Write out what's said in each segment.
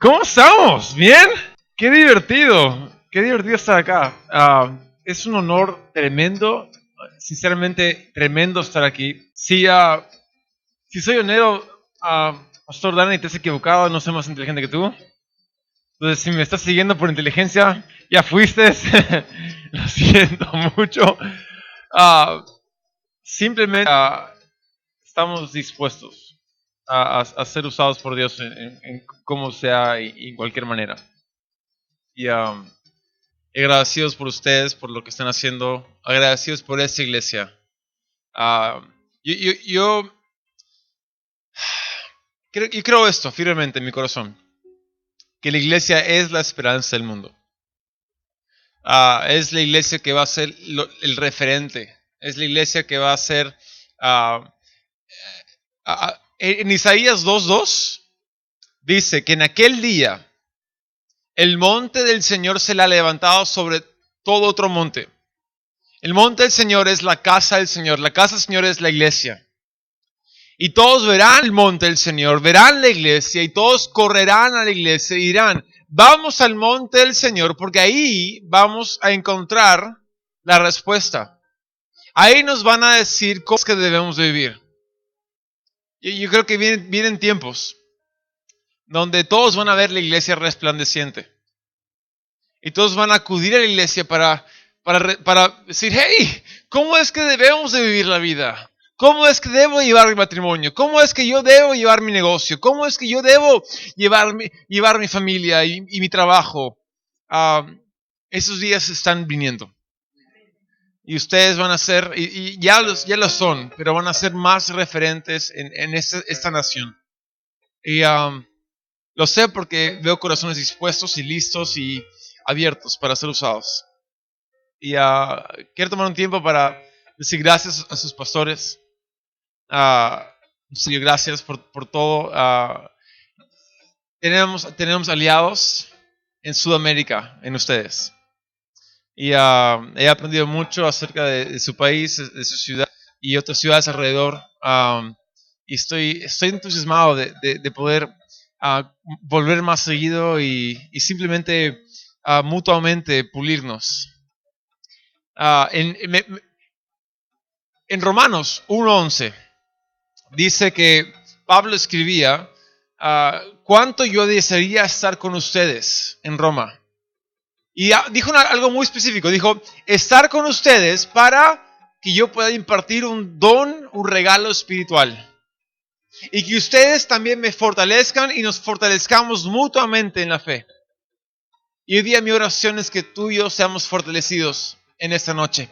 ¿Cómo estamos? ¿Bien? Qué divertido estar acá. Es un honor tremendo, sinceramente tremendo estar aquí. Si soy honesto, Pastor Dani, te has equivocado, no soy más inteligente que tú. Entonces, si me estás siguiendo por inteligencia, ya fuiste. Lo siento mucho. Ah, simplemente estamos dispuestos a ser usados por Dios en como sea y en cualquier manera. Y agradecidos por ustedes, por lo que están haciendo, agradecidos por esta iglesia. Ah, yo creo esto firmemente en mi corazón, que la iglesia es la esperanza del mundo. Es la iglesia que va a ser el referente, es la iglesia que va a ser... en Isaías 2:2 dice que en aquel día el monte del Señor se le ha levantado sobre todo otro monte. El monte del Señor es la casa del Señor. La casa del Señor es la iglesia. Y todos verán el monte del Señor, verán la iglesia y todos correrán a la iglesia y dirán, vamos al monte del Señor porque ahí vamos a encontrar la respuesta. Ahí nos van a decir cosas que debemos de vivir. Y yo creo que vienen tiempos donde todos van a ver la iglesia resplandeciente. Y todos van a acudir a la iglesia para decir, hey, ¿cómo es que debemos de vivir la vida? ¿Cómo es que debo llevar mi matrimonio? ¿Cómo es que yo debo llevar mi negocio? ¿Cómo es que yo debo llevar mi familia y mi trabajo? Esos días están viniendo. Y ustedes van a ser, y ya lo son, pero van a ser más referentes en esta nación. Y lo sé porque veo corazones dispuestos y listos y abiertos para ser usados. Y quiero tomar un tiempo para decir gracias a sus pastores. Señor, gracias por todo. Tenemos aliados en Sudamérica, en ustedes. Y he aprendido mucho acerca de su país, de su ciudad y otras ciudades alrededor. Y estoy entusiasmado de poder volver más seguido y simplemente mutuamente pulirnos. En Romanos 1:11 dice que Pablo escribía, ¿cuánto yo desearía estar con ustedes en Roma? Y dijo algo muy específico, dijo, estar con ustedes para que yo pueda impartir un don, un regalo espiritual. Y que ustedes también me fortalezcan y nos fortalezcamos mutuamente en la fe. Y hoy día mi oración es que tú y yo seamos fortalecidos en esta noche,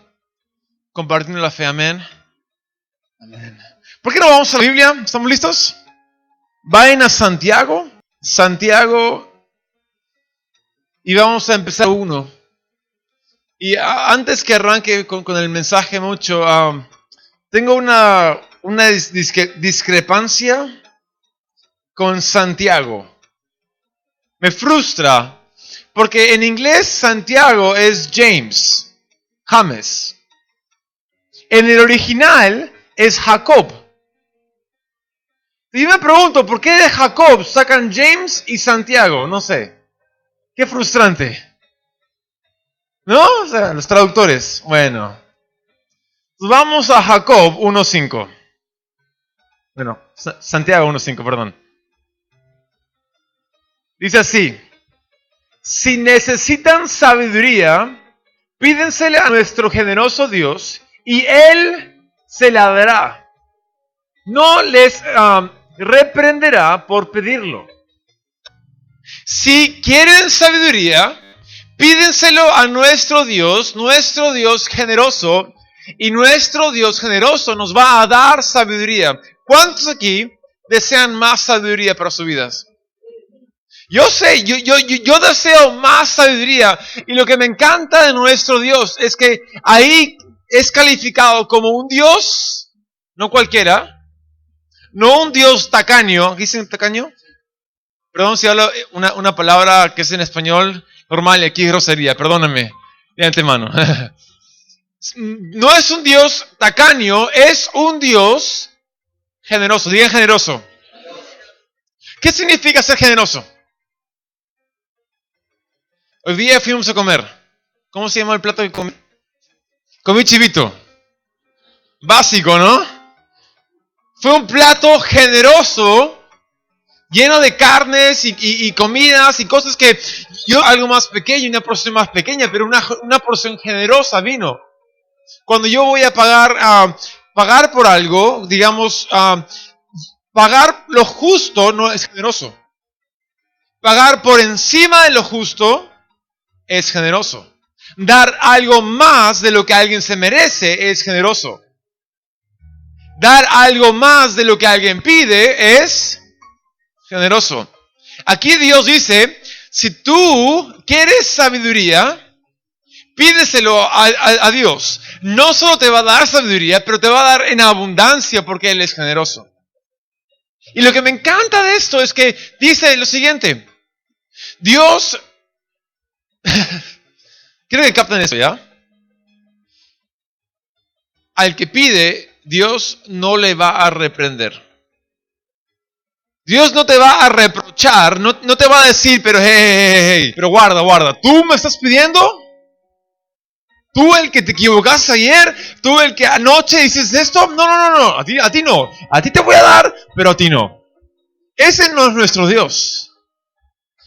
compartiendo la fe. Amén. Amén. ¿Por qué no vamos a la Biblia? ¿Estamos listos? Vayan a Santiago. Y vamos a empezar uno. Y antes que arranque con el mensaje mucho, tengo una discrepancia con Santiago. Me frustra. Porque en inglés Santiago es James. En el original es Jacob. Y me pregunto, ¿por qué de Jacob sacan James y Santiago? No sé. Qué frustrante. ¿No? O sea, los traductores. Bueno. Pues vamos a Jacob 1:5. Bueno, Santiago 1:5, perdón. Dice así. Si necesitan sabiduría, pídensele a nuestro generoso Dios y Él se la dará. No les reprenderá por pedirlo. Si quieren sabiduría, pídenselo a nuestro Dios generoso, y nuestro Dios generoso nos va a dar sabiduría. ¿Cuántos aquí desean más sabiduría para sus vidas? Yo sé, yo deseo más sabiduría, y lo que me encanta de nuestro Dios es que ahí es calificado como un Dios, no cualquiera, no un Dios tacaño. ¿Qué dicen tacaño? Perdón si hablo una palabra que es en español normal y aquí es grosería, perdónenme de antemano. No es un Dios tacaño, es un Dios generoso. Digan generoso. ¿Qué significa ser generoso? Hoy día fuimos a comer. ¿Cómo se llama el plato que comí? Comí chivito. Básico, ¿no? Fue un plato generoso, lleno de carnes y comidas y cosas que yo, algo más pequeño, una porción más pequeña, pero una porción generosa vino. Cuando yo voy a pagar por algo, digamos, pagar lo justo no es generoso. Pagar por encima de lo justo es generoso. Dar algo más de lo que alguien se merece es generoso. Dar algo más de lo que alguien pide es generoso. Aquí Dios dice, si tú quieres sabiduría, pídeselo a Dios. No solo te va a dar sabiduría, pero te va a dar en abundancia porque Él es generoso. Y lo que me encanta de esto es que dice lo siguiente. Dios, quiero que capten eso, ¿ya? Al que pide, Dios no le va a reprender. Dios no te va a reprochar, no te va a decir, pero hey, pero guarda, ¿tú me estás pidiendo? ¿Tú el que te equivocaste ayer? ¿Tú el que anoche dices esto? No, a ti no. A ti te voy a dar, pero a ti no. Ese no es nuestro Dios.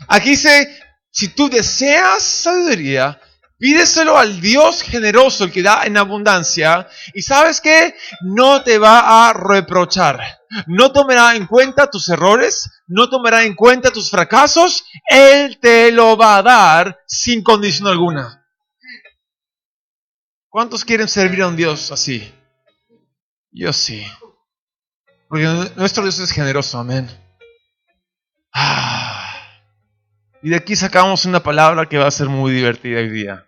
Aquí dice, si tú deseas sabiduría, pídeselo al Dios generoso, el que da en abundancia, y ¿sabes qué? No te va a reprochar. No tomará en cuenta tus errores, no tomará en cuenta tus fracasos, Él te lo va a dar sin condición alguna. ¿Cuántos quieren servir a un Dios así? Yo sí. Porque nuestro Dios es generoso, amén. Y de aquí sacamos una palabra que va a ser muy divertida hoy día.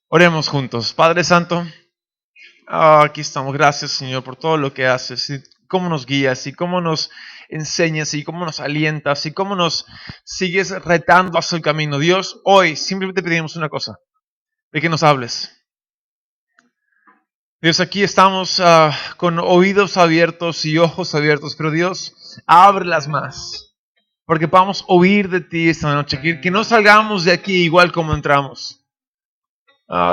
Oremos juntos. Padre Santo, aquí estamos. Gracias, Señor, por todo lo que haces y cómo nos guías y cómo nos enseñas y cómo nos alientas y cómo nos sigues retando hacia el camino. Dios, hoy simplemente pedimos una cosa, de que nos hables. Dios, aquí estamos con oídos abiertos y ojos abiertos, pero Dios, ábrelas más, porque podamos oír de ti esta noche, que no salgamos de aquí igual como entramos.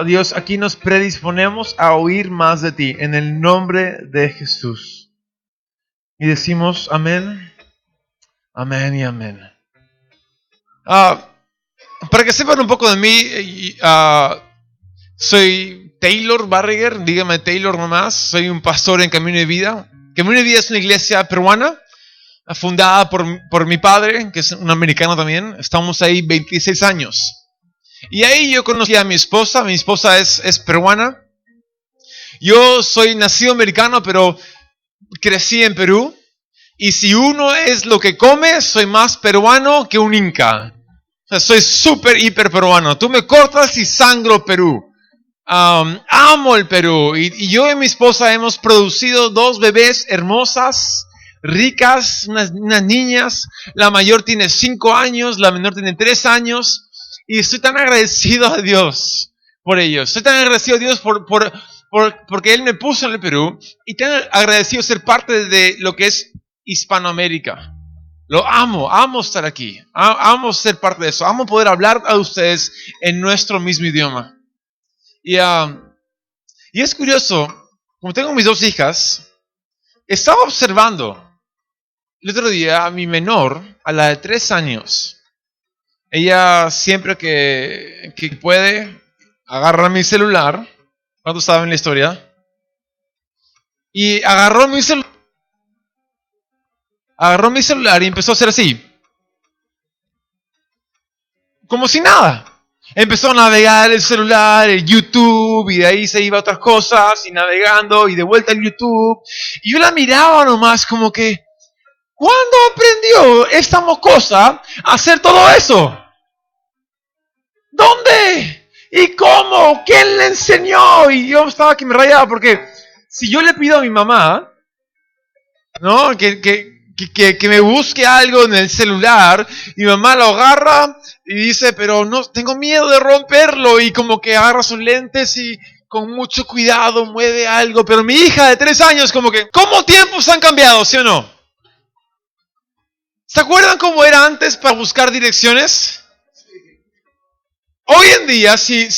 Dios, aquí nos predisponemos a oír más de ti, en el nombre de Jesús. Y decimos amén, amén y amén. Para que sepan un poco de mí, soy Taylor Barriger, dígame Taylor nomás, soy un pastor en Camino de Vida. Camino de Vida es una iglesia peruana, fundada por mi padre, que es un americano también. Estamos ahí 26 años. Y ahí yo conocí a mi esposa es peruana. Yo soy nacido americano, pero crecí en Perú. Y si uno es lo que come, soy más peruano que un inca. O sea, soy súper, hiper peruano. Tú me cortas y sangro Perú. Amo el Perú y yo y mi esposa hemos producido 2 bebés hermosas, ricas, unas niñas. La mayor tiene 5 años, la menor tiene 3 años y estoy tan agradecido a Dios por ellos. Estoy tan agradecido a Dios porque Él me puso en el Perú y tan agradecido ser parte de lo que es Hispanoamérica. Lo amo estar aquí, amo ser parte de eso, amo poder hablar a ustedes en nuestro mismo idioma. Y es curioso, como tengo mis 2 hijas, estaba observando el otro día a mi menor, a la de 3 años. Ella siempre que puede, agarra mi celular. ¿Cuántos saben la historia? Y agarró mi celular y empezó a hacer así. Como si nada. Empezó a navegar el celular, el YouTube, y de ahí se iba a otras cosas, y navegando, y de vuelta al YouTube. Y yo la miraba nomás como que, ¿cuándo aprendió esta mocosa a hacer todo eso? ¿Dónde? ¿Y cómo? ¿Quién le enseñó? Y yo estaba que me rayaba, porque si yo le pido a mi mamá, ¿no? Que me busque algo en el celular, y mi mamá lo agarra y dice, pero no, tengo miedo de romperlo, y como que agarra sus lentes y con mucho cuidado mueve algo, pero mi hija de 3 años como que, ¿cómo tiempos han cambiado, sí o no? ¿Se acuerdan cómo era antes para buscar direcciones? Hoy en día, si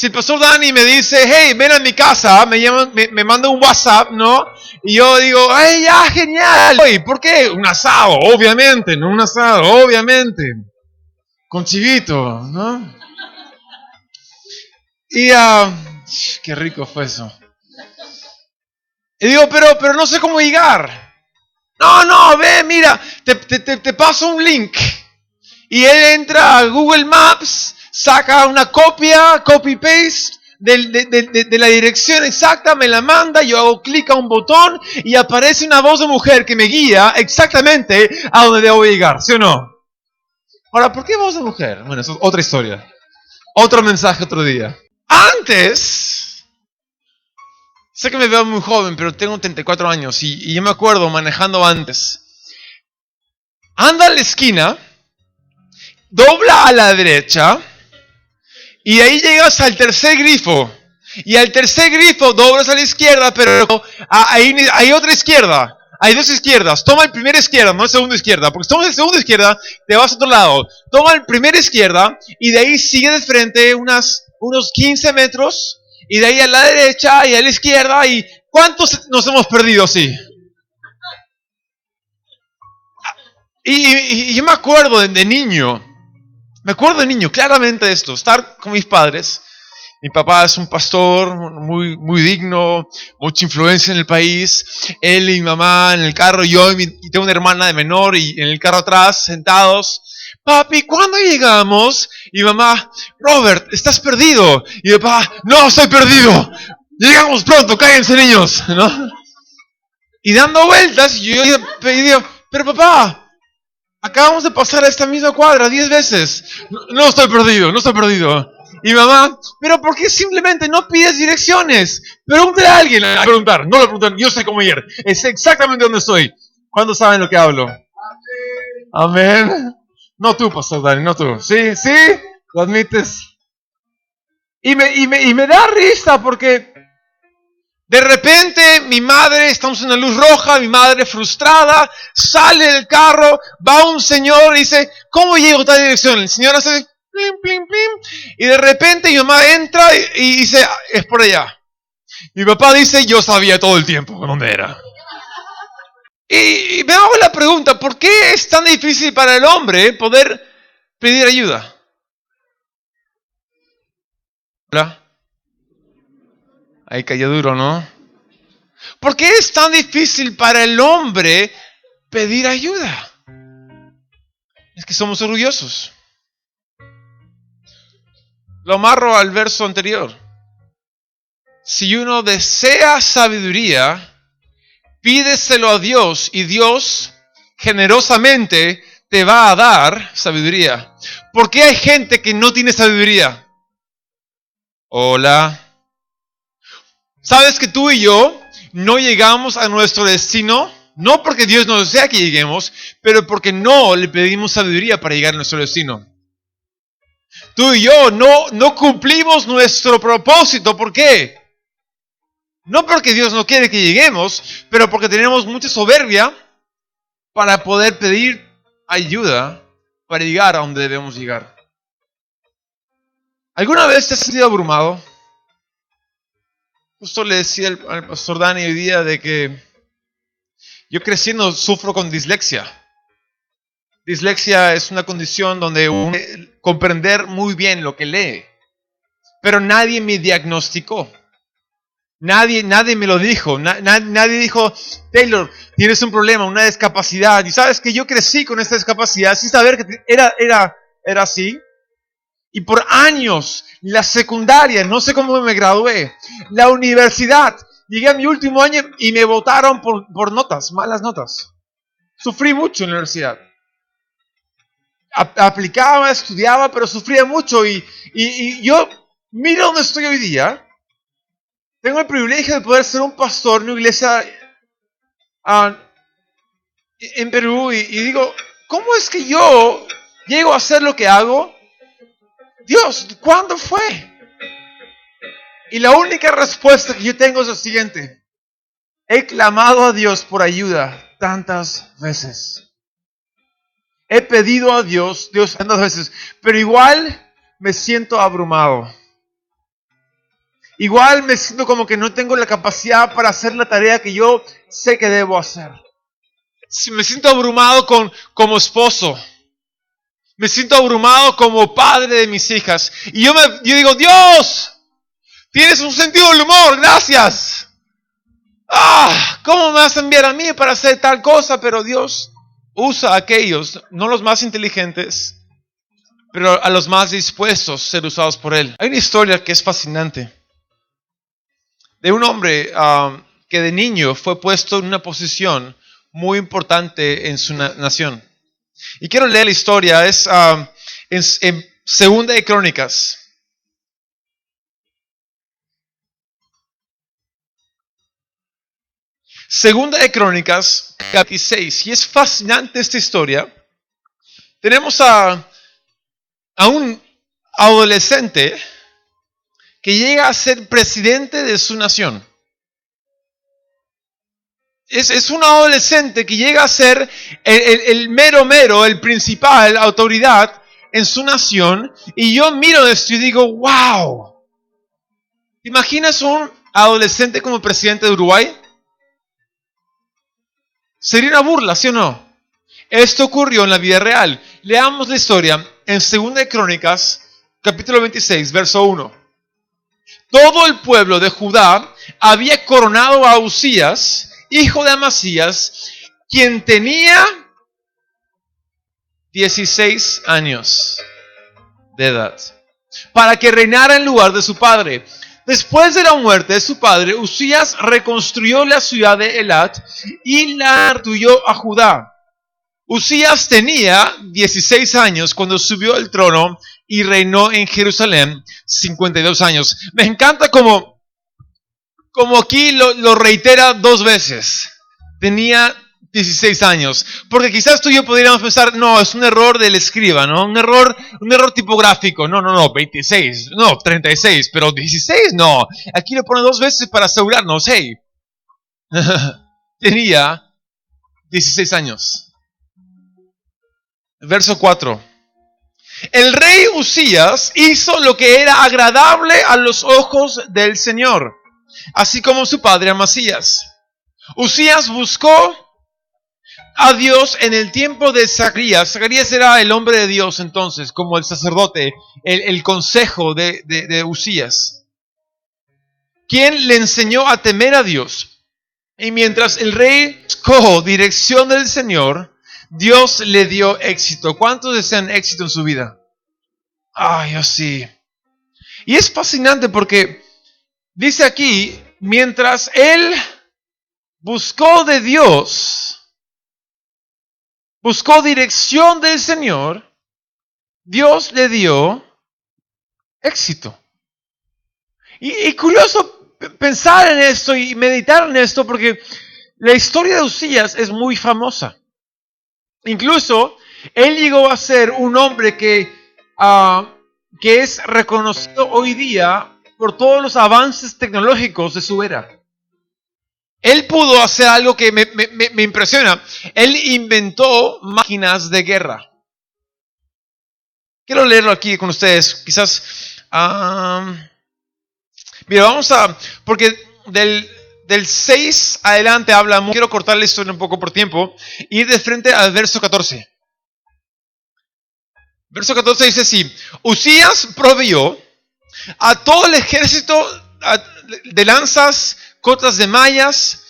el pastor Dani me dice, hey, ven a mi casa, me manda un WhatsApp, ¿no? Y yo digo, ay, ya, genial. Oye, ¿por qué? Un asado, obviamente, no un asado, obviamente. Con chivito, ¿no? Y, qué rico fue eso. Y digo, pero no sé cómo llegar. No, ve, mira, te paso un link. Y él entra a Google Maps, saca una copia, copy-paste de la dirección exacta, me la manda, yo hago clic a un botón y aparece una voz de mujer que me guía exactamente a donde debo llegar, ¿sí o no? Ahora, ¿por qué voz de mujer? Bueno, eso es otra historia. Otro mensaje otro día. Antes, sé que me veo muy joven, pero tengo 34 años y yo me acuerdo manejando antes. Anda a la esquina, dobla a la derecha y ahí llegas al tercer grifo. Y al tercer grifo doblas a la izquierda, pero hay otra izquierda. Hay dos izquierdas. Toma el primera izquierda, no el segundo izquierda. Porque si tomas el segundo izquierda, te vas a otro lado. Toma el primera izquierda y de ahí sigue de frente unos 15 metros. Y de ahí a la derecha y a la izquierda. ¿Y cuántos nos hemos perdido así? Y yo me acuerdo de niño. Me acuerdo de niño, claramente de esto. Estar con mis padres. Mi papá es un pastor muy digno, mucha influencia en el país. Él y mi mamá en el carro, yo y tengo una hermana de menor y en el carro atrás, sentados. Papi, ¿cuándo llegamos? Y mamá, Robert, estás perdido. Y mi papá, no, estoy perdido. Llegamos pronto, cállense niños, ¿no? Y dando vueltas, yo digo, pero papá, acabamos de pasar a esta misma cuadra 10 veces. No estoy perdido, no estoy perdido. Y mamá, pero ¿por qué simplemente no pides direcciones? Pregúntale a alguien a preguntar. No le preguntan, yo sé cómo ir. Es exactamente donde estoy. ¿Cuándo saben lo que hablo? Amén. No tú, pastor Dani, no tú. Sí, sí, lo admites. Y me da risa porque de repente mi madre, estamos en la luz roja, mi madre frustrada, sale del carro, va un señor y dice, ¿cómo llego a tal dirección? El señor hace plim, plim, plim, y de repente mi mamá entra y dice, es por allá. Mi papá dice, yo sabía todo el tiempo dónde era. Y me hago la pregunta, ¿por qué es tan difícil para el hombre poder pedir ayuda? ¿Hola? Ahí cayó duro, ¿no? ¿Por qué es tan difícil para el hombre pedir ayuda? Es que somos orgullosos. Lo amarro al verso anterior. Si uno desea sabiduría, pídeselo a Dios y Dios generosamente te va a dar sabiduría. ¿Por qué hay gente que no tiene sabiduría? Hola. ¿Sabes que tú y yo no llegamos a nuestro destino? No porque Dios no desea que lleguemos, pero porque no le pedimos sabiduría para llegar a nuestro destino. Tú y yo no cumplimos nuestro propósito. ¿Por qué? No porque Dios no quiere que lleguemos, pero porque tenemos mucha soberbia para poder pedir ayuda para llegar a donde debemos llegar. ¿Alguna vez te has sentido abrumado? Justo le decía al pastor Dani hoy día de que yo creciendo sufro con dislexia. Dislexia es una condición donde uno puede comprender muy bien lo que lee, pero nadie me diagnosticó. Nadie me lo dijo. Nadie dijo, Taylor, tienes un problema, una discapacidad. Y sabes que yo crecí con esta discapacidad sin saber que era así. Y por años, la secundaria, no sé cómo me gradué, la universidad, llegué a mi último año y me votaron por notas, malas notas. Sufrí mucho en la universidad. Aplicaba, estudiaba, pero sufría mucho. Y yo, mira dónde estoy hoy día. Tengo el privilegio de poder ser un pastor en una iglesia en Perú y digo, ¿cómo es que yo llego a hacer lo que hago? Dios, ¿cuándo fue? Y la única respuesta que yo tengo es la siguiente. He clamado a Dios por ayuda tantas veces. He pedido a Dios tantas veces, pero igual me siento abrumado. Igual me siento como que no tengo la capacidad para hacer la tarea que yo sé que debo hacer. Si me siento abrumado como esposo. Me siento abrumado como padre de mis hijas. Y yo digo, Dios, tienes un sentido del humor, gracias. ¿Cómo me vas a enviar a mí para hacer tal cosa? Pero Dios usa a aquellos, no los más inteligentes, pero a los más dispuestos a ser usados por Él. Hay una historia que es fascinante de un hombre que de niño fue puesto en una posición muy importante en su nación. Y quiero leer la historia, es en Segunda de Crónicas. Segunda de Crónicas, capítulo 6. Y es fascinante esta historia. Tenemos a un adolescente que llega a ser presidente de su nación. Es un adolescente que llega a ser el mero, el principal autoridad en su nación. Y yo miro esto y digo, wow. ¿Te imaginas un adolescente como presidente de Uruguay? Sería una burla, ¿sí o no? Esto ocurrió en la vida real. Leamos la historia en 2 de Crónicas, capítulo 26, verso 1. Todo el pueblo de Judá había coronado a Usías, hijo de Amasías, quien tenía 16 años de edad, para que reinara en lugar de su padre. Después de la muerte de su padre, Usías reconstruyó la ciudad de Elat y la restituyó a Judá. Usías tenía 16 años cuando subió al trono y reinó en Jerusalén 52 años. Me encanta como aquí lo reitera 2 veces. Tenía 16 años. Porque quizás tú y yo podríamos pensar, no, es un error del escriba, ¿no? Un error tipográfico. No, 26. No, 36. Pero 16, no. Aquí lo pone 2 veces para asegurarnos, hey. Tenía 16 años. Verso 4. El rey Usías hizo lo que era agradable a los ojos del Señor, así como su padre Amasías. Usías buscó a Dios en el tiempo de Zacarías. Zacarías era el hombre de Dios entonces, como el sacerdote, el consejo de Usías, quien le enseñó a temer a Dios. Y mientras el rey buscó dirección del Señor, Dios le dio éxito. ¿Cuántos desean éxito en su vida? Yo sí. Y es fascinante porque dice aquí, mientras él buscó de Dios, buscó dirección del Señor, Dios le dio éxito. Y curioso pensar en esto y meditar en esto porque la historia de Usías es muy famosa. Incluso él llegó a ser un hombre que es reconocido hoy día por todos los avances tecnológicos de su era. Él pudo hacer algo que me impresiona. Él inventó máquinas de guerra. Quiero leerlo aquí con ustedes. Quizás... mira, porque del 6 adelante habla, quiero cortar la historia un poco por tiempo, y ir de frente al verso 14. Verso 14 dice así: Usías proveyó a todo el ejército de lanzas, cotas de mallas,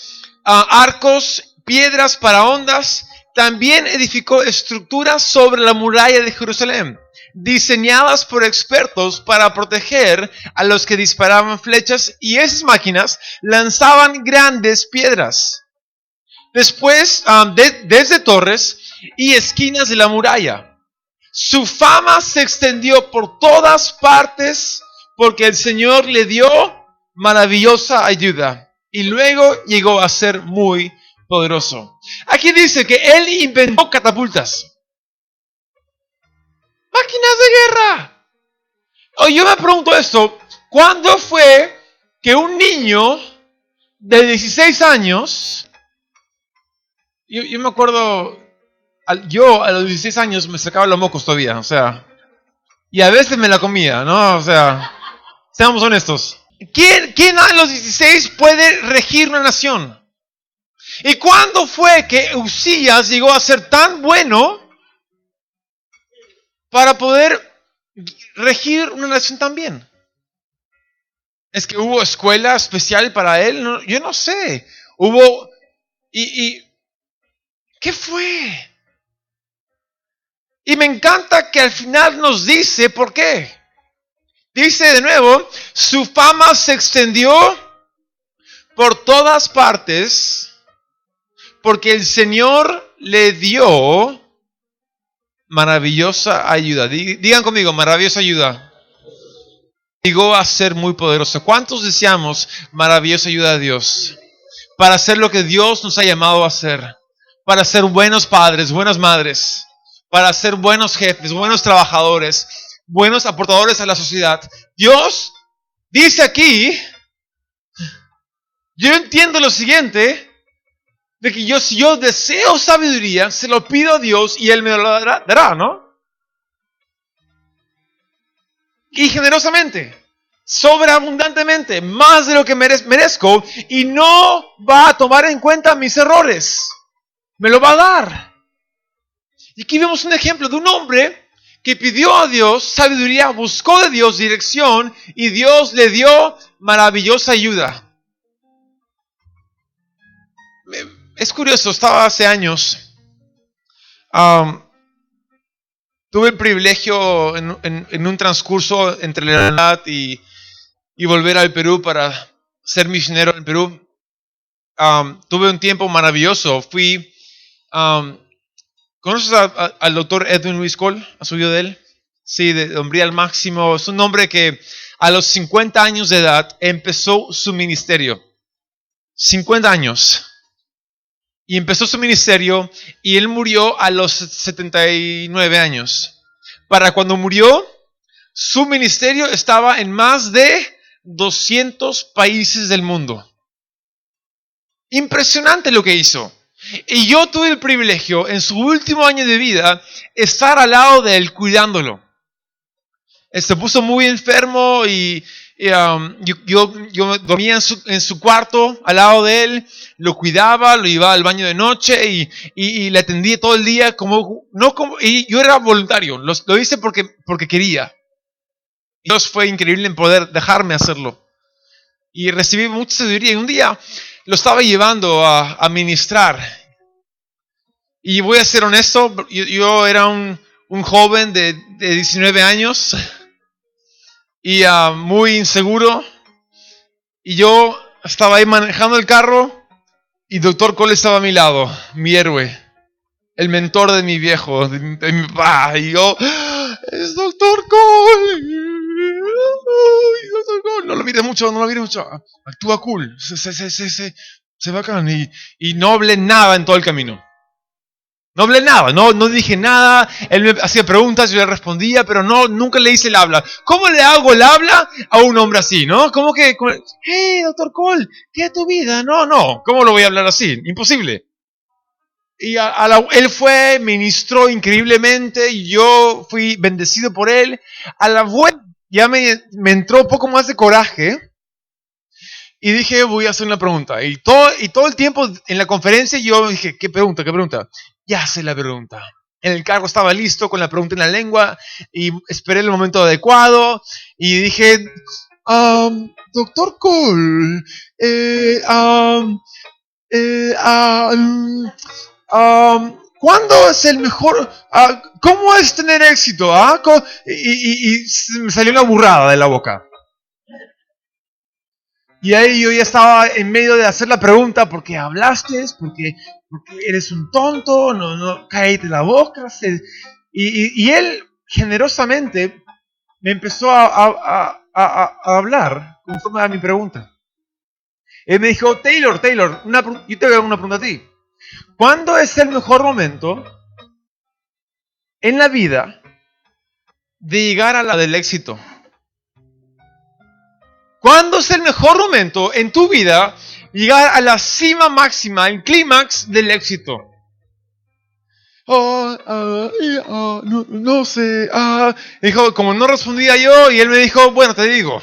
arcos, piedras para ondas. También edificó estructuras sobre la muralla de Jerusalén, diseñadas por expertos para proteger a los que disparaban flechas, y esas máquinas lanzaban grandes piedras. Después, desde torres y esquinas de la muralla. Su fama se extendió por todas partes porque el Señor le dio maravillosa ayuda y luego llegó a ser muy poderoso. Aquí dice que él inventó catapultas, máquinas de guerra. Yo me pregunto esto: ¿cuándo fue que un niño de 16 años, yo me acuerdo, yo a los 16 años me sacaba los mocos todavía, o sea, Y a veces me la comía, ¿no? O sea, seamos honestos. ¿Quién a los 16 puede regir una nación? ¿Y cuándo fue que Usías llegó a ser tan bueno para poder regir una nación tan bien? ¿Es que hubo escuela especial para él? No, yo no sé. Hubo... ¿Qué fue? Y me encanta que al final nos dice por qué. Dice de nuevo, su fama se extendió por todas partes porque el Señor le dio maravillosa ayuda. Digan conmigo, maravillosa ayuda. Llegó a ser muy poderoso. ¿Cuántos deseamos maravillosa ayuda de Dios? Para hacer lo que Dios nos ha llamado a hacer. Para ser buenos padres, buenas madres. Para ser buenos jefes, buenos trabajadores, buenos aportadores a la sociedad. Dios dice aquí, yo entiendo lo siguiente, de que si yo deseo sabiduría, se lo pido a Dios y Él me lo dará, ¿no? Y generosamente, sobreabundantemente, más de lo que merezco, y no va a tomar en cuenta mis errores. Me lo va a dar. Y aquí vemos un ejemplo de un hombre que pidió a Dios sabiduría, buscó de Dios dirección, y Dios le dio maravillosa ayuda. Es curioso, estaba hace años. Tuve el privilegio en un transcurso entre la edad y volver al Perú para ser misionero en Perú. Tuve un tiempo maravilloso. ¿Conoces al doctor Edwin Luis Cole? ¿Has oído de él? Sí, de Hombría al Máximo. Es un hombre que a los 50 años de edad empezó su ministerio. 50 años. Y empezó su ministerio y él murió a los 79 años. Para cuando murió, su ministerio estaba en más de 200 países del mundo. Impresionante lo que hizo. Y yo tuve el privilegio, en su último año de vida, estar al lado de él cuidándolo. Él se puso muy enfermo y yo dormía en su cuarto al lado de él, lo cuidaba, lo llevaba al baño de noche y le atendía todo el día y yo era voluntario, lo hice porque quería. Dios fue increíble en poder dejarme hacerlo. Y recibí mucha sabiduría. Y un día lo estaba llevando a ministrar. Y voy a ser honesto, yo era un joven de 19 años y muy inseguro. Y yo estaba ahí manejando el carro y Dr. Cole estaba a mi lado, mi héroe, el mentor de mi viejo, de mi papá. Y yo, es Dr. Cole. Dr. Cole. No lo mires mucho, actúa cool, se bacán. Y no hablé nada en todo el camino. No hablé nada, no dije nada. Él me hacía preguntas, yo le respondía, pero nunca le hice el habla. ¿Cómo le hago el habla a un hombre así, no? ¿Cómo que, hey, Dr. Cole, ¿qué es tu vida? No, ¿cómo lo voy a hablar así? Imposible. Y él fue, ministró increíblemente, y yo fui bendecido por él. A la vuelta ya me entró un poco más de coraje. Y dije, voy a hacer una pregunta. Y todo el tiempo en la conferencia yo dije, ¿qué pregunta? Ya sé la pregunta. En el carro estaba listo con la pregunta en la lengua y esperé el momento adecuado y dije, Dr. Cole, ¿cuándo es el mejor? ¿Cómo es tener éxito? Y me salió una burrada de la boca. Y ahí yo ya estaba en medio de hacer la pregunta, ¿por qué hablaste? Porque eres un tonto, no, cállate la boca. Y él generosamente me empezó a hablar conforme a mi pregunta. Él me dijo, Taylor, yo te voy a dar una pregunta a ti. ¿Cuándo es el mejor momento en la vida de llegar a la del éxito? ¿Cuándo es el mejor momento en tu vida llegar a la cima máxima, el clímax del éxito? No sé. Dijo, como no respondía yo, y él me dijo, bueno, te digo,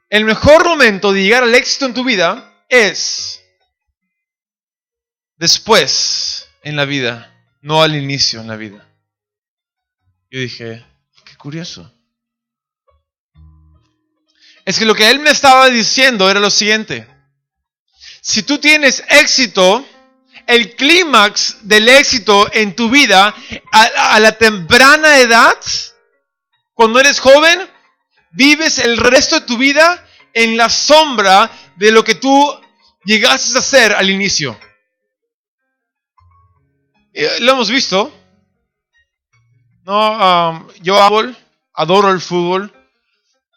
el mejor momento de llegar al éxito en tu vida es después en la vida, no al inicio en la vida. Yo dije, qué curioso. Es que lo que él me estaba diciendo era lo siguiente. Si tú tienes éxito, el clímax del éxito en tu vida a la temprana edad, cuando eres joven, vives el resto de tu vida en la sombra de lo que tú llegaste a hacer al inicio. Lo hemos visto. No, yo adoro el fútbol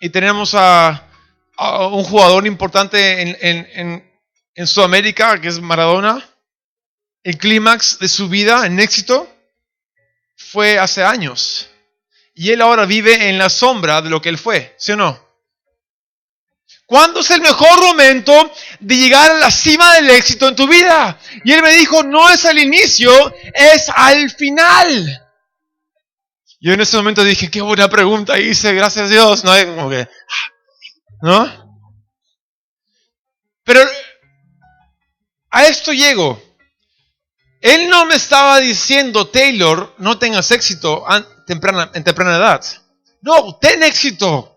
y tenemos a un jugador importante en Sudamérica que es Maradona. El clímax de su vida en éxito fue hace años. Y él ahora vive en la sombra de lo que él fue, ¿sí o no? ¿Cuándo es el mejor momento de llegar a la cima del éxito en tu vida? Y él me dijo, no es al inicio, es al final. Yo en ese momento dije, qué buena pregunta hice, gracias a Dios. No, como que, ¿no? Pero a esto llego. Él no me estaba diciendo, Taylor, no tengas éxito en temprana edad. No, ten éxito.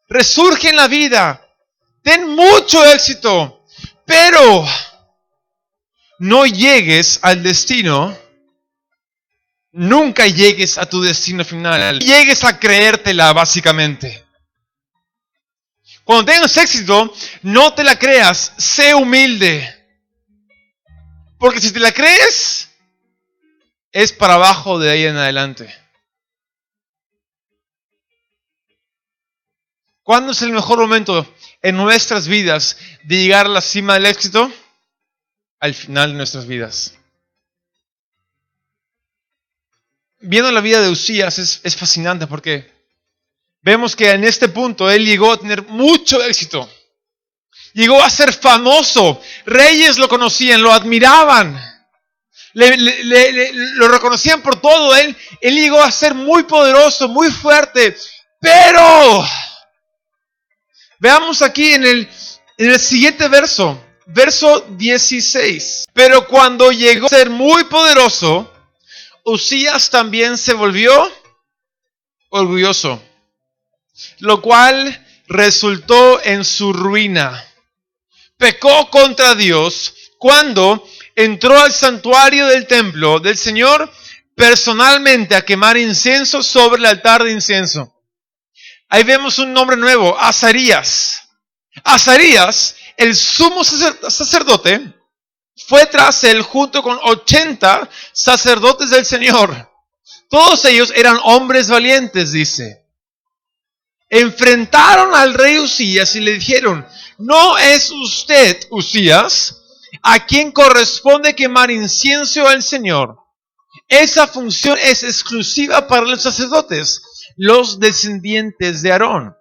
Resurge en la vida. Ten mucho éxito. Pero no llegues al destino. Nunca llegues a tu destino final. Llegues a creértela, básicamente. Cuando tengas éxito, no te la creas. Sé humilde. Porque si te la crees, es para abajo de ahí en adelante. ¿Cuándo es el mejor momento en nuestras vidas de llegar a la cima del éxito? Al final de nuestras vidas. Viendo la vida de Usías es fascinante porque vemos que en este punto él llegó a tener mucho éxito. Llegó a ser famoso. Reyes lo conocían, lo admiraban. Lo reconocían por todo. Él llegó a ser muy poderoso, muy fuerte. Pero veamos aquí en el siguiente verso. Verso 16. Pero cuando llegó a ser muy poderoso, Usías también se volvió orgulloso, lo cual resultó en su ruina. Pecó contra Dios cuando entró al santuario del templo del Señor personalmente a quemar incienso sobre el altar de incienso. Ahí vemos un nombre nuevo, Azarías. Azarías, el sumo sacerdote, fue tras él junto con 80 sacerdotes del Señor. Todos ellos eran hombres valientes, dice. Enfrentaron al rey Usías y le dijeron, ¿no es usted, Usías, a quien corresponde quemar incienso al Señor? Esa función es exclusiva para los sacerdotes, los descendientes de Aarón,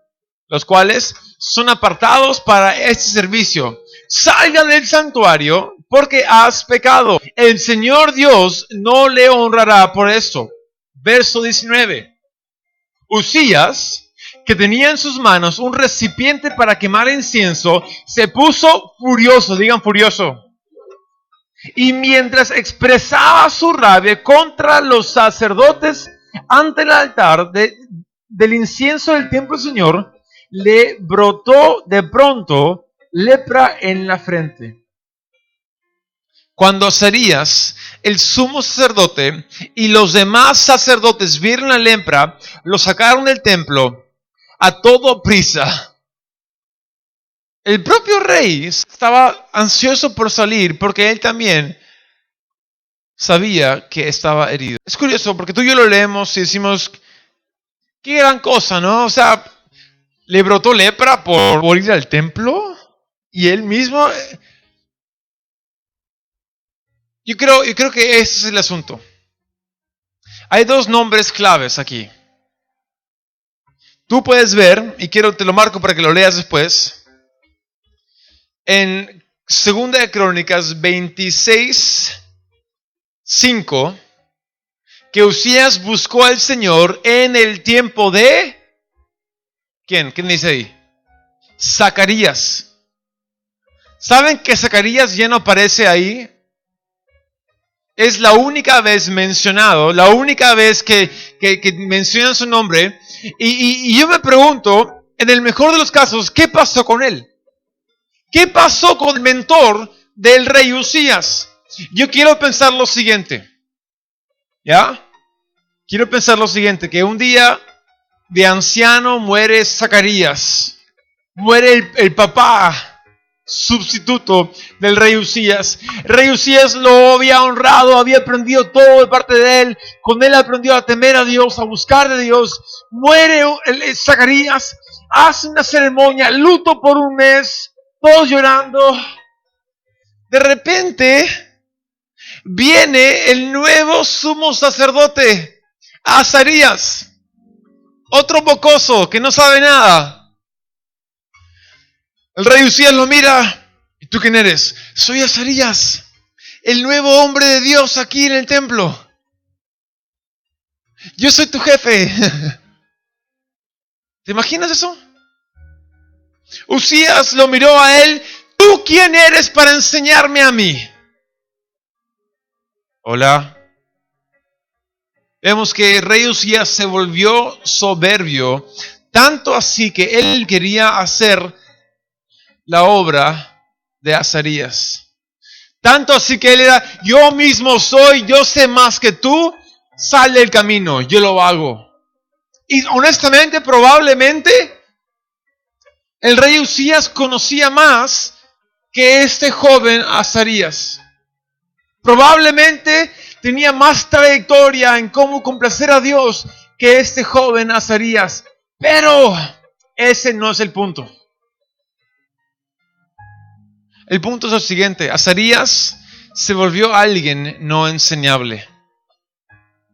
los cuales son apartados para este servicio. Salga del santuario porque has pecado. El Señor Dios no le honrará por esto. Verso 19. Usías, que tenía en sus manos un recipiente para quemar incienso, se puso furioso, digan furioso. Y mientras expresaba su rabia contra los sacerdotes ante el altar del incienso del templo del Señor, le brotó de pronto lepra en la frente. Cuando Azarías, el sumo sacerdote, y los demás sacerdotes vieron la lepra, lo sacaron del templo a toda prisa. El propio rey estaba ansioso por salir porque él también sabía que estaba herido. Es curioso porque tú y yo lo leemos y decimos, qué gran cosa, ¿no? O sea, le brotó lepra por ir al templo y él mismo. Yo creo que ese es el asunto. Hay dos nombres claves aquí. Tú puedes ver, y te lo marco para que lo leas después, en 2 de Crónicas 26:5, que Usías buscó al Señor en el tiempo de... ¿Quién? ¿Quién dice ahí? Zacarías. ¿Saben que Zacarías ya no aparece ahí? Es la única vez mencionado, la única vez que mencionan su nombre. Y yo me pregunto, en el mejor de los casos, ¿qué pasó con él? ¿Qué pasó con el mentor del rey Usías? Yo quiero pensar lo siguiente. ¿Ya? Quiero pensar lo siguiente, que un día de anciano muere Zacarías. Muere el papá sustituto del rey Usías. El rey Usías lo había honrado, había aprendido todo de parte de él. Con él aprendió a temer a Dios, a buscar de Dios. Muere Zacarías, hace una ceremonia, luto por un mes, todos llorando. De repente viene el nuevo sumo sacerdote, Azarías, otro mocoso que no sabe nada. El rey Usías lo mira. ¿Y tú quién eres? Soy Azarías, el nuevo hombre de Dios aquí en el templo. Yo soy tu jefe. ¿Te imaginas eso? Usías lo miró a él. ¿Tú quién eres para enseñarme a mí? Hola. Vemos que el rey Usías se volvió soberbio, tanto así que él quería hacer la obra de Azarías. Tanto así que él era, yo mismo soy, yo sé más que tú, sale el camino, yo lo hago. Y honestamente, probablemente, el rey Usías conocía más que este joven Azarías. Probablemente tenía más trayectoria en cómo complacer a Dios que este joven Azarías. Pero ese no es el punto. El punto es el siguiente. Azarías se volvió alguien no enseñable.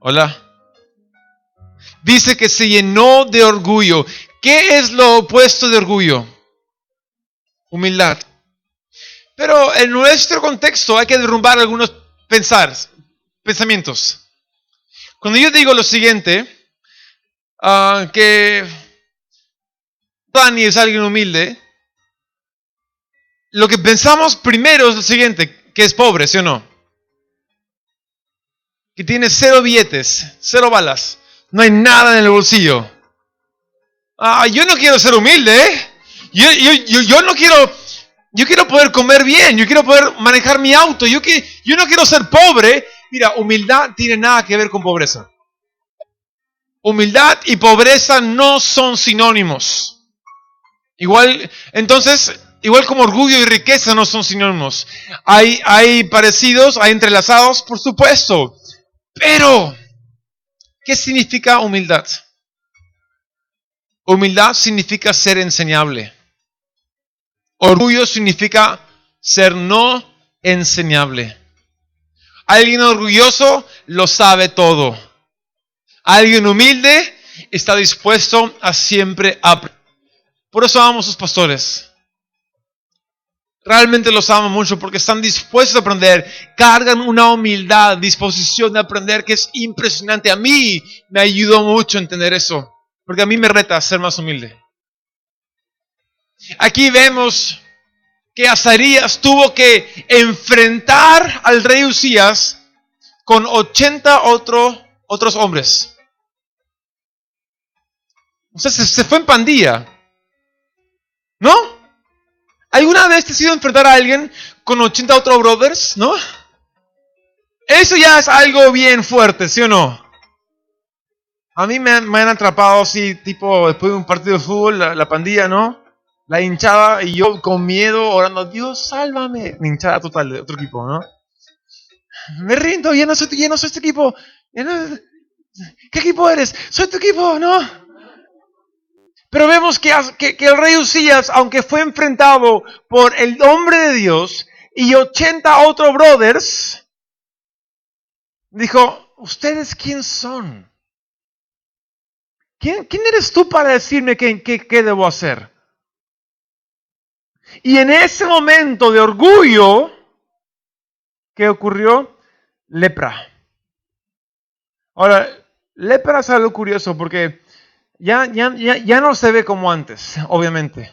Hola. Dice que se llenó de orgullo. ¿Qué es lo opuesto de orgullo? Humildad. Pero en nuestro contexto hay que derrumbar algunos pensamientos. Cuando yo digo lo siguiente, que Dani es alguien humilde, lo que pensamos primero es lo siguiente, que es pobre, ¿sí o no? Que tiene 0 billetes, 0 balas, no hay nada en el bolsillo. Yo no quiero ser humilde, ¿eh? Yo no quiero, yo quiero poder comer bien, yo quiero poder manejar mi auto, yo no quiero ser pobre. Mira, humildad tiene nada que ver con pobreza. Humildad y pobreza no son sinónimos. Igual como orgullo y riqueza no son sinónimos. Hay parecidos, hay entrelazados, por supuesto. Pero, ¿qué significa humildad? Humildad significa ser enseñable. Orgullo significa ser no enseñable. Alguien orgulloso lo sabe todo. Alguien humilde está dispuesto a siempre aprender. Por eso amamos a sus pastores. Realmente los amo mucho porque están dispuestos a aprender. Cargan una humildad, disposición de aprender que es impresionante. A mí me ayudó mucho a entender eso. Porque a mí me reta a ser más humilde. Aquí vemos que Azarías tuvo que enfrentar al rey Usías con 80 otros hombres. O sea, se fue en pandilla. ¿No? ¿Alguna vez te has ido a enfrentar a alguien con 80 otros brothers? ¿No? Eso ya es algo bien fuerte, ¿sí o no? A mí me han atrapado así, tipo, después de un partido de fútbol, la pandilla, ¿no? La hinchada, y yo con miedo, orando, Dios, sálvame. Mi hinchada total de otro equipo, ¿no? Me rindo, ya no soy este equipo. ¿Qué equipo eres? Soy tu equipo, ¿no? Pero vemos que el rey Usías, aunque fue enfrentado por el hombre de Dios y 80 otros brothers, dijo, ¿ustedes quién son? ¿Quién eres tú para decirme qué debo hacer? Y en ese momento de orgullo, ¿qué ocurrió? Lepra. Ahora, lepra es algo curioso porque ya no se ve como antes, obviamente.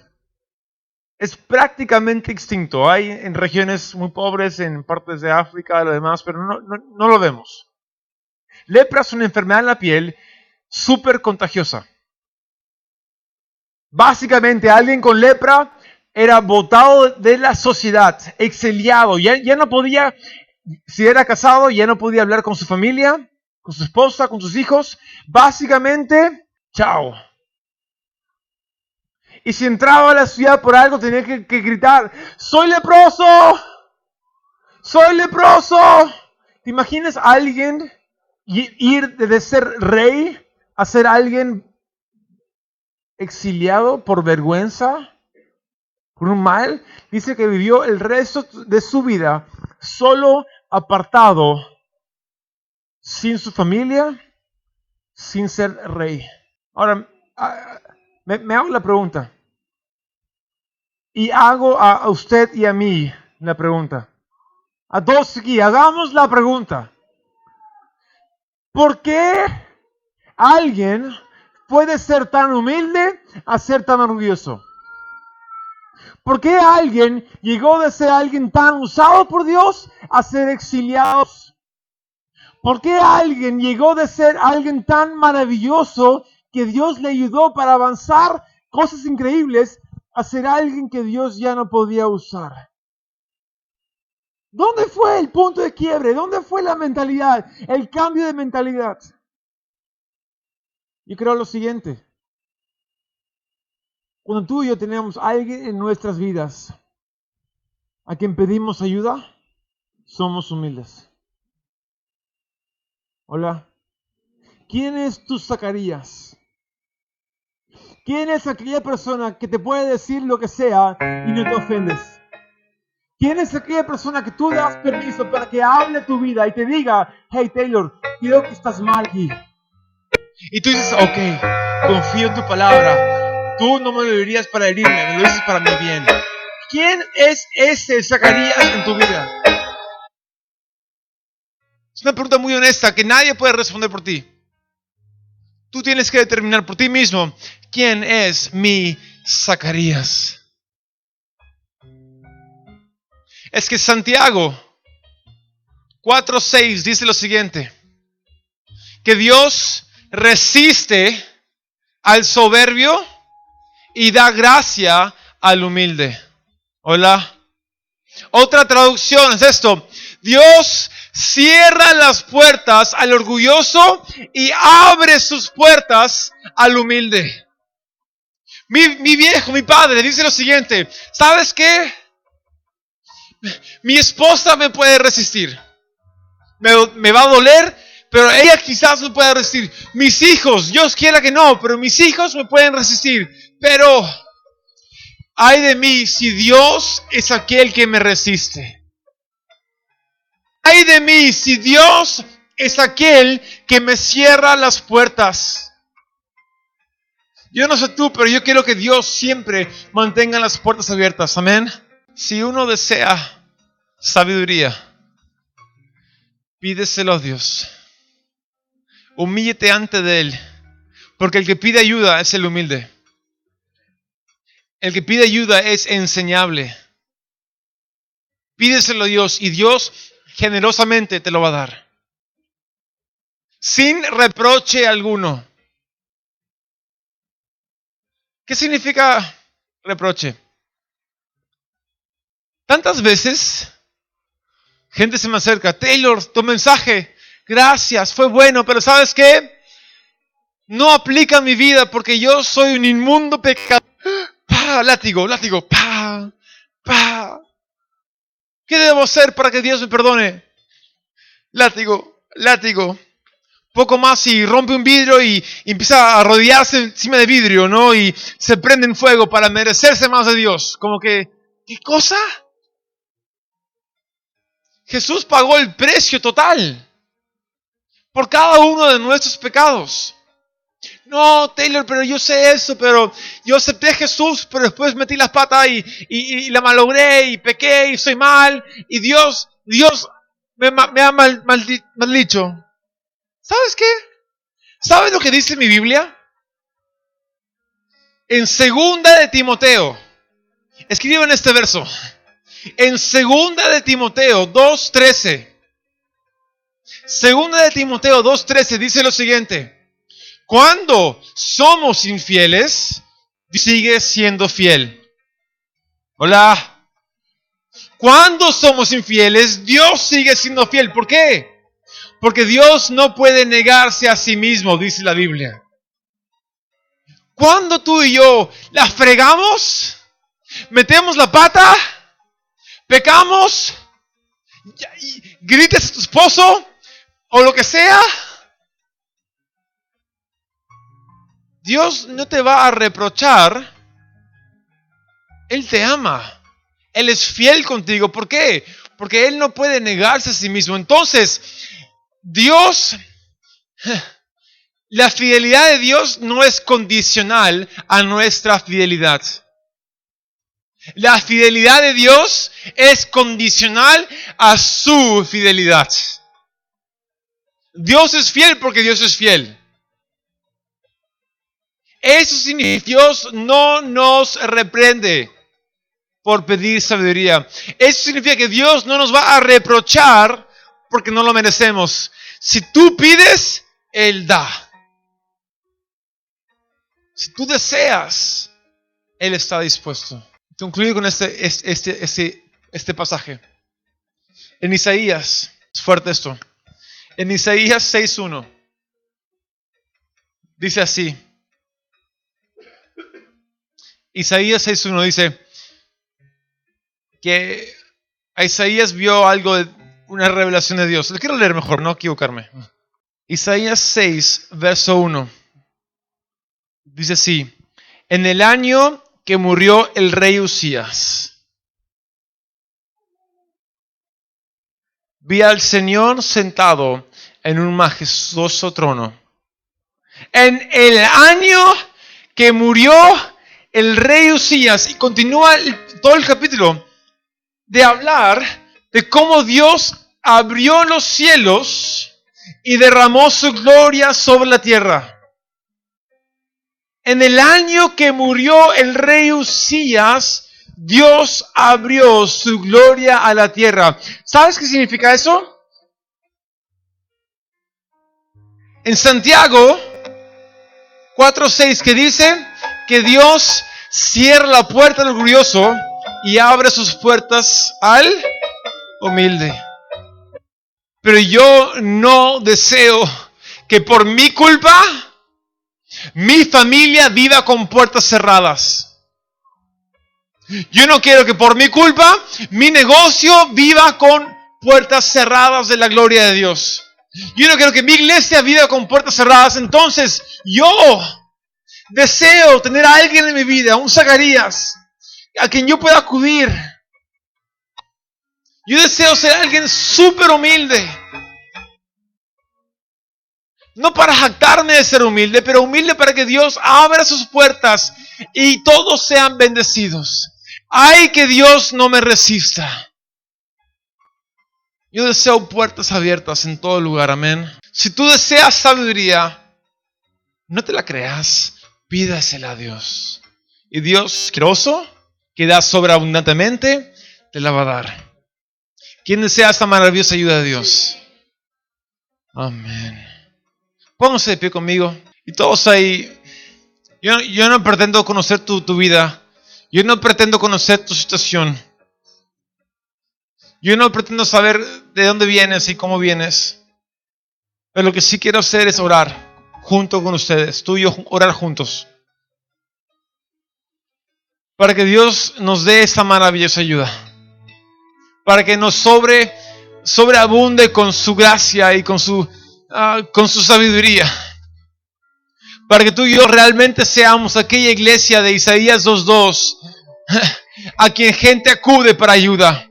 Es prácticamente extinto. Hay en regiones muy pobres, en partes de África y lo demás, pero no lo vemos. Lepra es una enfermedad en la piel súper contagiosa. Básicamente, alguien con lepra era botado de la sociedad, exiliado. Ya no podía, si era casado, ya no podía hablar con su familia, con su esposa, con sus hijos. Básicamente, chao. Y si entraba a la ciudad por algo, tenía que gritar, ¡soy leproso! ¡Soy leproso! ¿Te imaginas a alguien ir de ser rey a ser alguien exiliado por vergüenza, por un mal? Dice que vivió el resto de su vida solo, apartado, sin su familia, sin ser rey. Ahora, me hago la pregunta. Y hago a usted y a mí la pregunta. A todos aquí, hagamos la pregunta. ¿Por qué alguien puede ser tan humilde a ser tan orgulloso? ¿Por qué alguien llegó de ser alguien tan usado por Dios a ser exiliado? ¿Por qué alguien llegó de ser alguien tan maravilloso que Dios le ayudó para avanzar cosas increíbles a ser alguien que Dios ya no podía usar? ¿Dónde fue el punto de quiebre? ¿Dónde fue la mentalidad? El cambio de mentalidad. Yo creo lo siguiente. Cuando tú y yo tenemos a alguien en nuestras vidas a quien pedimos ayuda, somos humildes. Hola. ¿Quién es tu Zacarías? ¿Quién es aquella persona que te puede decir lo que sea y no te ofendes? ¿Quién es aquella persona que tú le das permiso para que hable tu vida y te diga, hey Taylor, creo que estás mal aquí? Y tú dices, ok, confío en tu palabra. Tú no me lo dirías para herirme, me lo dices para mi bien. ¿Quién es ese Zacarías en tu vida? Es una pregunta muy honesta que nadie puede responder por ti. Tú tienes que determinar por ti mismo quién es mi Zacarías. Es que Santiago 4:6 dice lo siguiente: que Dios resiste al soberbio y da gracia al humilde. Hola. Otra traducción es esto: Dios cierra las puertas al orgulloso y abre sus puertas al humilde. Mi viejo, mi padre, dice lo siguiente: ¿sabes qué? Mi esposa me puede resistir. Me va a doler, pero ella quizás me pueda resistir. Mis hijos, Dios quiera que no, pero mis hijos me pueden resistir. Pero ay de mí si Dios es aquel que me resiste. Ay de mí si Dios es aquel que me cierra las puertas. Yo no sé tú, pero yo quiero que Dios siempre mantenga las puertas abiertas. Amén. Si uno desea sabiduría, pídeselo a Dios. Humíllate ante de Él, porque el que pide ayuda es el humilde. El que pide ayuda es enseñable. Pídeselo a Dios y Dios generosamente te lo va a dar. Sin reproche alguno. ¿Qué significa reproche? Tantas veces gente se me acerca: Taylor, tu mensaje, gracias, fue bueno, pero ¿sabes qué? No aplica en mi vida porque yo soy un inmundo pecador. Látigo, ¿qué debo hacer para que Dios me perdone? Látigo. Poco más y rompe un vidrio y empieza a rodearse encima de vidrio, ¿no? Y se prende en fuego para merecerse más de Dios. Como que, ¿qué cosa? Jesús pagó el precio total por cada uno de nuestros pecados. No, Taylor, pero yo sé eso, pero yo acepté a Jesús, pero después metí las patas y la malogré y pequé y soy mal. Y Dios me ha maldicho. ¿Sabes qué? ¿Sabes lo que dice mi Biblia? En 2 Timoteo, escriban este verso. En 2 Timoteo 2:13. 2 Timoteo 2:13 dice lo siguiente: cuando somos infieles, Dios sigue siendo fiel. Hola. Cuando somos infieles, Dios sigue siendo fiel. ¿Por qué? Porque Dios no puede negarse a sí mismo, dice la Biblia. Cuando tú y yo la fregamos, metemos la pata, pecamos, grites a tu esposo o lo que sea, Dios no te va a reprochar. Él te ama. Él es fiel contigo. ¿Por qué? Porque Él no puede negarse a sí mismo. Entonces, la fidelidad de Dios no es condicional a nuestra fidelidad. La fidelidad de Dios es condicional a su fidelidad. Dios es fiel porque Dios es fiel. Eso significa que Dios no nos reprende por pedir sabiduría. Eso significa que Dios no nos va a reprochar porque no lo merecemos. Si tú pides, Él da. Si tú deseas, Él está dispuesto. Concluyo con este pasaje. En Isaías, es fuerte esto. En Isaías 6:1 dice así. Isaías 6:1 dice que Isaías vio algo de una revelación de Dios. Lo quiero leer mejor, no equivocarme. Isaías 6, verso 1. Dice así: en el año que murió el rey Usías, vi al Señor sentado en un majestuoso trono. En el año que murió el rey Usías, y continúa todo el capítulo de hablar de cómo Dios abrió los cielos y derramó su gloria sobre la tierra. En el año que murió el rey Usías, Dios abrió su gloria a la tierra. ¿Sabes qué significa eso? En Santiago 4:6, que dice que Dios cierra la puerta al orgulloso y abre sus puertas al humilde. Pero yo no deseo que por mi culpa mi familia viva con puertas cerradas. Yo no quiero que por mi culpa mi negocio viva con puertas cerradas de la gloria de Dios. Yo no quiero que mi iglesia viva con puertas cerradas. Entonces yo deseo tener a alguien en mi vida, un Zacarías, a quien yo pueda acudir. Yo deseo ser alguien súper humilde. No para jactarme de ser humilde, pero humilde para que Dios abra sus puertas y todos sean bendecidos. Ay, que Dios no me resista. Yo deseo puertas abiertas en todo lugar, amén. Si tú deseas sabiduría, no te la creas, pídasela a Dios. Y Dios, generoso, que da sobreabundantemente, te la va a dar. ¿Quién desea esta maravillosa ayuda de Dios? Amén. Pónganse de pie conmigo. Y todos ahí. Yo no pretendo conocer tu vida. Yo no pretendo conocer tu situación. Yo no pretendo saber de dónde vienes y cómo vienes. Pero lo que sí quiero hacer es orar junto con ustedes. Tú y yo orar juntos. Para que Dios nos dé esta maravillosa ayuda. Para que nos sobreabunde con su gracia y con su sabiduría. Para que tú y yo realmente seamos aquella iglesia de Isaías 2:2 a quien gente acude para ayuda.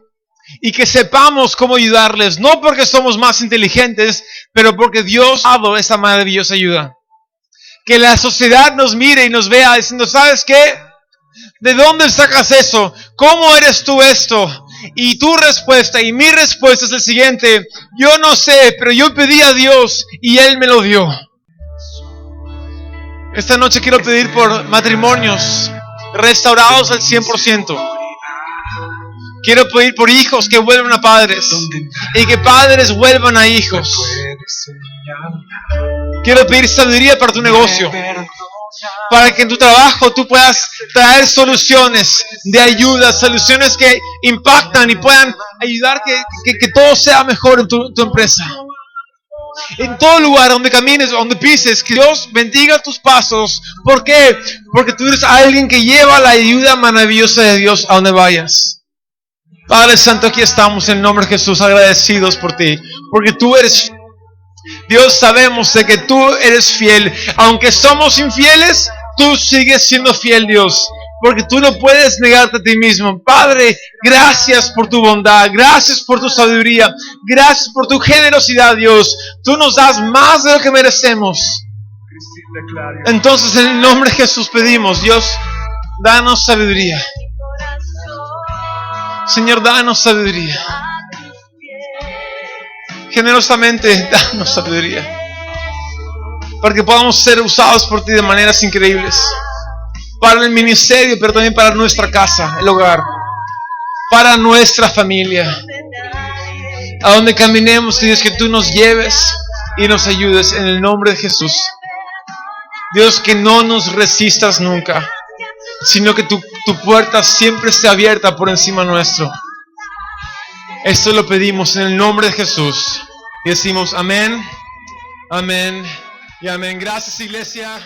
Y que sepamos cómo ayudarles. No porque somos más inteligentes, pero porque Dios ha dado esa maravillosa ayuda. Que la sociedad nos mire y nos vea diciendo: ¿sabes qué? ¿De dónde sacas eso? ¿Cómo eres tú esto? Y tu respuesta y mi respuesta es el siguiente: yo no sé, pero yo pedí a Dios y Él me lo dio. Esta noche quiero pedir por matrimonios restaurados al 100%. Quiero pedir por hijos que vuelvan a padres y que padres vuelvan a hijos. Quiero pedir sabiduría para tu negocio, para que en tu trabajo tú puedas traer soluciones de ayuda, soluciones que impactan y puedan ayudar que todo sea mejor en tu empresa. En todo lugar donde camines, donde pises, que Dios bendiga tus pasos. ¿Por qué? Porque tú eres alguien que lleva la ayuda maravillosa de Dios a donde vayas. Padre Santo, aquí estamos en el nombre de Jesús, agradecidos por ti, porque tú eres Dios. Sabemos de que tú eres fiel. Aunque somos infieles, tú sigues siendo fiel, Dios, porque tú no puedes negarte a ti mismo. Padre, gracias por tu bondad, gracias por tu sabiduría, gracias por tu generosidad, Dios. Tú nos das más de lo que merecemos. Entonces, en el nombre de Jesús pedimos, Dios, danos sabiduría. Señor, danos sabiduría. Generosamente, danos sabiduría, para que podamos ser usados por ti de maneras increíbles. Para el ministerio, pero también para nuestra casa, el hogar, para nuestra familia. A donde caminemos, Dios, que tú nos lleves y nos ayudes en el nombre de Jesús. Dios, que no nos resistas nunca, sino que tu puerta siempre esté abierta por encima nuestro. Esto lo pedimos en el nombre de Jesús. Y decimos amén, amén y amén. Gracias, iglesia.